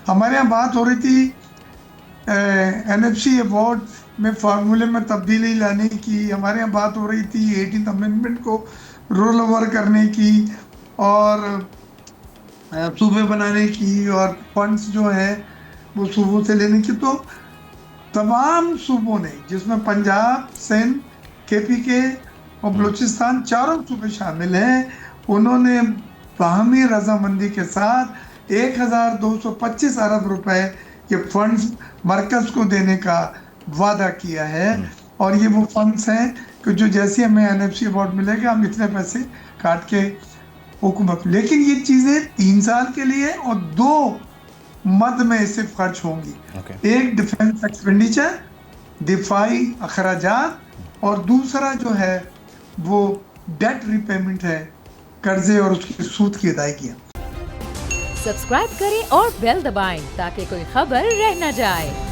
हमारे यहाँ बात हो रही थी एनएफसी अवार्ड में फार्मूले में तब्दीली लाने की, हमारे यहाँ बात हो रही थी 18th अमेंडमेंट को रोल ओवर करने की, और सूबे बनाने की, और फंड्स जो है वो सूबों से लेने की। तो तमाम सूबों ने, जिसमें पंजाब, सिंध, केपीके और बलूचिस्तान, चारों सूबे शामिल हैं, उन्होंने बाहमी रजामंदी के साथ 1225 अरब रुपए ये फंड्स मरकज को देने का वादा किया है। और ये वो फंड्स हैं कि जो जैसे हमें एनएफसी अवार्ड मिलेगा हम इतने पैसे काट के हुकूमत, लेकिन ये चीजें 3 साल के लिए और 2 मद में सिर्फ खर्च होंगी। एक डिफेंस एक्सपेंडिचर, दिफाई अखराजात, और दूसरा जो है वो डेट रिपेमेंट है, कर्जे और उसकी सूद की अदायगी। सब्सक्राइब करें और बेल दबाएं ताकि कोई खबर रह न जाए।